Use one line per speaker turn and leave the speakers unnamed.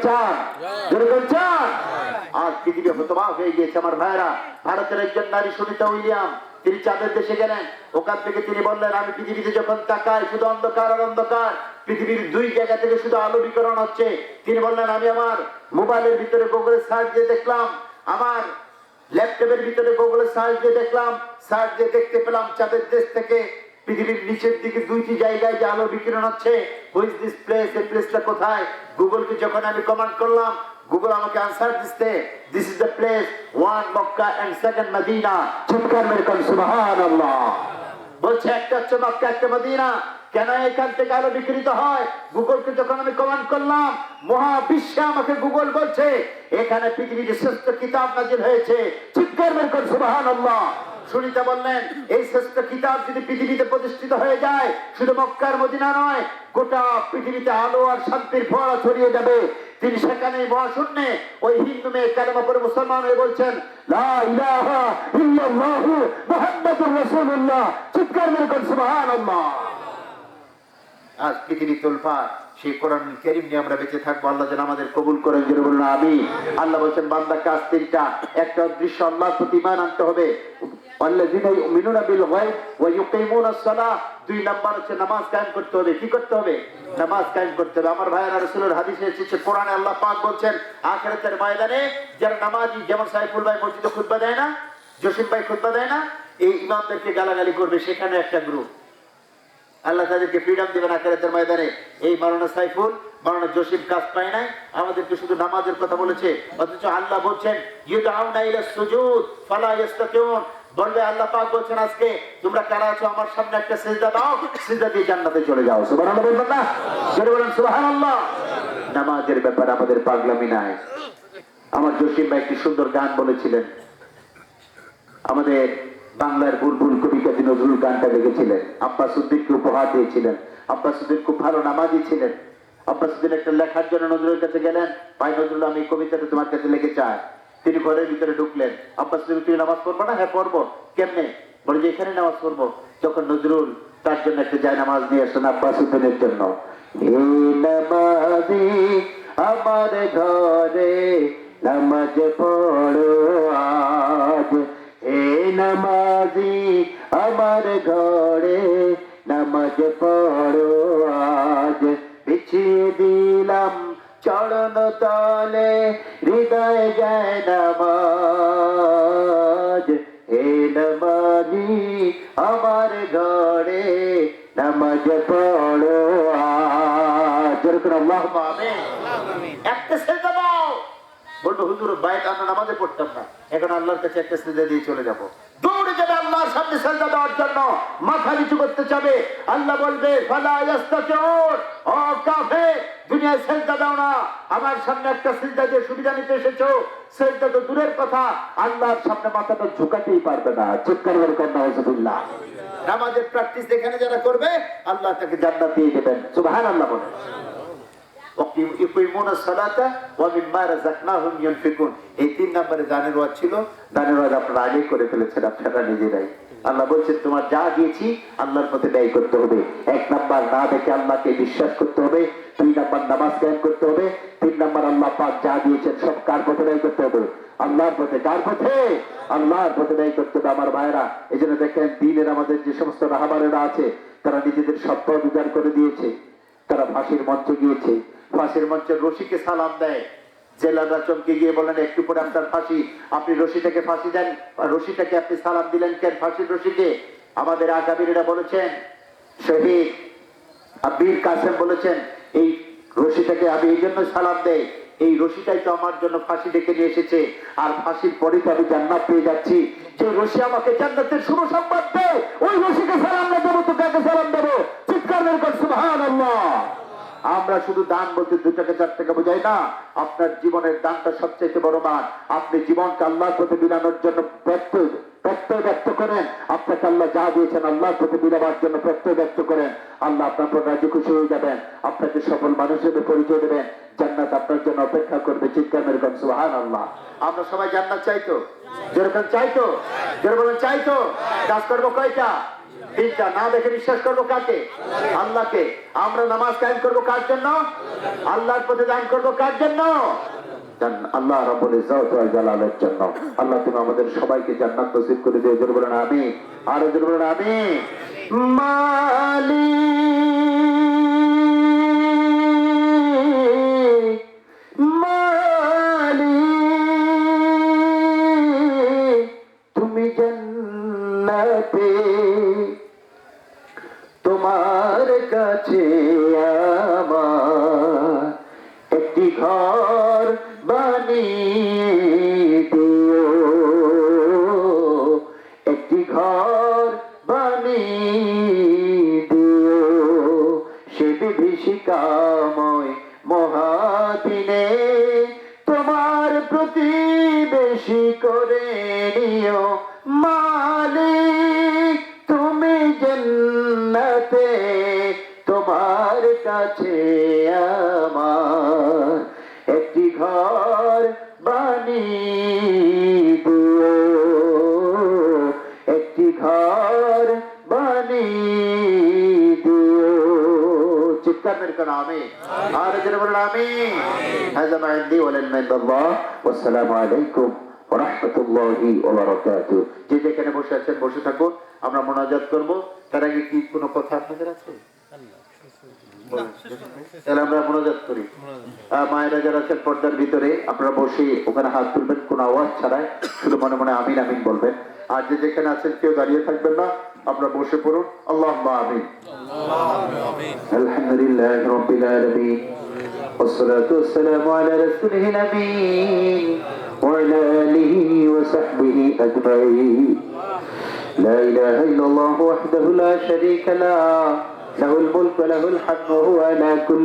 চান? যেরকম চান? আজ পৃথিবী হতবাক হয়ে গিয়েছে আমার ভাইরা। ভারতের একজন নারী সুনিতা উইলিয়াম, তিনি চাঁদের দেশে গেলেন। ওখান থেকে তিনি বললেন, আমি পৃথিবীতে যখন তাকাই শুধু অন্ধকার আর অন্ধকার, পৃথিবীর দুই জায়গা থেকে শুধু আলো বিকিরণ হচ্ছে। তিনি বললেন, আমি আমার মোবাইলের ভিতরে গুগলে সার্চ দিয়ে দেখলাম, আমার ল্যাপটপের ভিতরে গুগলে সার্চ দিয়ে দেখলাম, সার্চ দিয়ে দেখতে পেলাম চাঁদের দেশ থেকে পৃথিবীর নিচের দিকে দুইটি জায়গায় যে আলো বিকিরণ হচ্ছে। Which this place? এই প্লেসটা কোথায়? গুগলকে যখন আমি কমান্ড করলাম, গুগল আমাকে আনসার দিচ্ছে, this is the place, one Mecca and second Medina. চিৎকার মেরে কোন সুবহানাল্লাহ। বলছে একটা হচ্ছে মক্কা, একটা মদিনা। কেন এখান থেকে আলো বিকৃত হয়? গুগলকে যখন আমি কমান্ড করলাম, মহাবিশ্বে আমাকে গুগল বলছে এখানে পৃথিবীর শ্রেষ্ঠ কিতাব নাজিল হয়েছে। চিৎকার মেরে কোন সুবহানাল্লাহ। সুনিতা বললেন, এই শ্রেষ্ঠ কিতাব যদি পৃথিবীতে প্রতিষ্ঠিত হয়ে যায়, শুধু মক্কার মদিনা নয়, গোটা পৃথিবীতে আলো আর শান্তির ফোয়ারা ছড়িয়ে যাবে। তিনি সেখানে মহাশূন্যে ওই হিন্দু মেয়ে কালেমা পড়ে মুসলমান হয়ে বলছেন, লা ইলাহা ইল্লাল্লাহু মুহাম্মাদুর রাসূলুল্লাহ। চিৎকার মেরে কোন সুবহানাল্লাহ। আজ পৃথিবী তোলপাড়, সেই কোরআন কারীম নিয়ে আমরা বেঁচে থাকবো। আল্লাহ যেন আমাদের কবুল করেন, জোরে বলুন আমিন। আল্লাহ বলেন, বান্দা কাজ তিনটা। একটা দৃশ্য, আল্লাহর প্রতি ঈমান আনতে হবে। আল্লাযীনা ইউমিনুনা বিল গায়ব ওয়া ইউকিমুনাস সালাহ। দুই নাম্বার হচ্ছে নামাজ কায়েম করতে হবে। কি করতে হবে? নামাজ কায়েম করতে হবে। আমার ভাইয়েরা, রাসূলের হাদিসে এসেছে, কোরআনে আল্লাহ পাক বলছেন, আখিরাতের ময়দানে যারা নামাজি, যেমন সাইফুল ভাই মসজিদে খুতবা দেয় না, জসিম ভাই খুতবা দেয় না, এই ইমামদেরকে গালাগালি করবে, সেখানে একটা গ্রুপ। আল্লাহ তাদেরকে ফ্রিডম দিবেন আখিরাতের ময়দানে। এই মাওলানা সাইফুল, মাওলানা জসিম কাজ পায় নাই, আমাদেরকে শুধু নামাজের কথা বলেছে, অথচ আল্লাহ বলছেন ইউদাউনা ইলা সুজুদ ফালা ইস্তাতিউন। বলবে আল্লাহ পাক বলছেন, আজকে তোমরা কারা আছো আমার সামনে একটা সিজদা দাও, সিজদা দিয়ে জান্নাতে চলে যাও। সুবহানাল্লাহ বলবেন না? জোরে বলেন সুবহানাল্লাহ। নামাজের ব্যাপারে আমাদের পাগলামি নাই। আমার জসিম ভাই একটি সুন্দর গান বলেছিলেন, আমাদের বাংলার বুলবুল কবি কাজী নজরুল গানটা লিখেছিলেন, আব্বাস উদ্দিনকে উপহার দিয়েছিলেন। আব্বাস উদ্দিন খুব ভালো নামাজি ছিলেন। আব্বাস উদ্দিন একটা লেখার জন্য নজরুলের কাছে গেলেন, ভাই নজরুল, আমি কবিতাটা তোমার কাছে লিখে চাই। তিনি ঘরের ভিতরে ঢুকলেন। আব্বাস উদ্দিন, তুমি নামাজ পড়বো না? হ্যাঁ পড়বো। কেমনে? বলে যে এখানে নামাজ পড়বো। যখন নজরুল তার জন্য একটা যায় নামাজ নিয়ে আসলেন আব্বাস উদ্দিনের জন্য, হে নামাজি আমার ঘরে নামাজ পড়ো আজ, হে নামাজি আমার ঘরে নামাজ পড়ো আজ, বিছিয়ে দিলাম চরণ তলে হৃদয় যায় নামাজ, হে নামাজি আমার ঘরে নামাজ পড়ো আজ। যেরকম আল্লাহুম্মা আমিন। একটা সেজদা দাও। বলবো হুজুর বাইরে আমরা নামাজে পড়তাম না, এখন আল্লাহর কাছে একটা সিজদা দিয়ে চলে যাব। দৌড়ে যাবে আল্লাহর সামনে সিজদা দেওয়ার জন্য, মাথা নিচু করতে যাবে। আল্লাহ বলবে ফালা ইস্তাতিউন, ও কাফের, দুনিয়ায় সিজদা দাও না, আমার সামনে একটা সিজদা দিয়ে সুবিধা নিতে এসেছো। সিজদা তো দূরের কথা, আল্লাহর সামনে মাথাটা ঝুঁকাতেই পারবে না। চিৎকার করে কন্যা নাউজুবিল্লাহ। নামাজের প্র্যাকটিস এখানে যারা করবে, আল্লাহ তাকে জান্নাত দিয়ে দেবেন। সুবহানাল্লাহ বলে। এই তিন নম্বরে দানের ওয়াজ ছিল। দানের ওয়াজ আপনারা আগেই করে ফেলেছেন আপনারা নিজেরাই। আল্লাহ বলছেন, তোমার যা দিয়েছি আল্লাহর পথে ব্যয় করতে হবে। এক নাম্বার না দেখে আল্লাহকে বিশ্বাস করতে হবে। দুই নাম্বার নামাজ কায়েম করতে হবে। তিন নাম্বার আল্লাহ পাক যা দিয়েছেন সব কার পথে ব্যয় করতে হবে? আল্লাহর পথে। কার পথে? আল্লাহর পথে ব্যয় করতে হবে আমার ভাইরা। এই জন্য দেখেন, দিনের আমাদের যে সমস্ত রাহাবারেরা আছে, তারা নিজেদের সম্পদ উজাড় করে দিয়েছে। তারা ফাঁসির মঞ্চে গিয়েছে, ফাঁসির মঞ্চের রশিকে সালাম দেয়। জেলারা চমকে গিয়ে বলেন, একটু পরে আপনার ফাঁসি, আপনি রশিটাকে ফাঁসি দেন, রশিটাকে আপনি সালাম দিলেন কেন? ফাঁসির রশিকে। আমাদের আকাবিরেরা বলেছেন, শহীদ আব্বির কাসেম বলেছেন, এই রশিটাকে আমি এই জন্য সালাম দেই, এই রশিটাই তো আমার জন্য ফাঁসি ডেকে নিয়ে এসেছে, আর ফাঁসির পরে তো আমি জান্নাত পেয়ে যাচ্ছি। যে রশি আমাকে জান্নাতের শুভ সংবাদ দেয়, ওই রশিকে সালাম না দেবো তো কাকে সালাম দেবো? চিৎকার করে সুবহানাল্লাহ। আমরা শুধু দান বলতে 2 টাকা 4 টাকা বোঝাই না। আপনার জীবনের দানটা সবচেয়ে বড় মান। আপনি জীবনকে আল্লাহর পথে বিলানোর জন্য প্রত্যয় ব্যক্ত করেন। আপনাকে আল্লাহ যা দিয়েছেন আল্লাহর পথে বিলাবার জন্য প্রত্যয় ব্যক্ত করেন। আল্লাহ আপনার উপর রাজি খুশি হয়ে যাবেন, আপনাকে সফল মানুষ হিসেবে পরিচয় দেবেন। জান্নাত আপনার জন্য অপেক্ষা করবে। চিৎকার মেরে বলেন সুবহানাল্লাহ। আমরা সবাই জান্নাত চাইতো? যেরকম চাইতো, যেরকম চাইতো। কাজ করবো কয়টা? তিনটা না দেখে বিশ্বাস করবো কাকে? আল্লাহকে। আমরা নামাজ কায়েম করবো কার জন্য? আল্লাহর পথে দান করবো কার জন্য? আল্লাহ রাব্বুল ইজ্জত ওয়াল জালালের জন্য। আল্লাহ তুমি আমাদের সবাইকে জান্নাত নসিব করে দিও। জোরে বলেন আমিন। আর জোরে বলেন আমিন। মালিক তুমি জান্নাতে তোমার কাছে আমার একটি ঘর বানিয়ে দিও, একটি ঘর বানিয়ে দিও সে বিভীষিকাময় মহাদিনে তোমার প্রতিবেশী করে নিও। মালিক তুমি জান্নাতে তোমার কাছে আমার একটি ঘর বানিয়ে দিও, একটি ঘর বানিয়ে দিও। চিৎকার মেরে কেন আমিন। আর যারা বলেন আমিন। হাযা মা ইনদি ওয়া লিল ইনদাল্লাহ। ওয়াসসালামু আলাইকুম ওয়া রাহমাতুল্লাহি ওয়া বারাকাতুহু। যে যেখানে বসে আছেন বসে থাকুন, আমরা মুনাজাত করব। তার আগে কি কোনো কথা আপনাদের আছে? তাহলে আমরা মুনাজাত করি। মায়েরা যারা আছেন পর্দার ভিতরে আপনারা বসে ওখানে হাত তুলবেন, কোনো আওয়াজ ছাড়াই, শুধু মনে মনে আমিন আমিন বলবেন। আর যে যেখানে আছেন কেউ দাঁড়িয়ে থাকবেন না, আপনারা বসে পড়ুন। আল্লাহুম্মা আমিন। আলহামদুলিল্লাহি রাব্বিল আলামিন ওয়াসসালাতু ওয়াসসালামু আলা রাসূলিহি নবিয়্যিন ওয়া আলা আলিহি ওয়া সাহবিহি আজমাইন। লা ইলাহা ইল্লাল্লাহু ওয়াহদাহু লা শারীকা লাহু লাহুল মুলকু ওয়া লাহুল হামদু ওয়া হুয়া আলা কুল্লি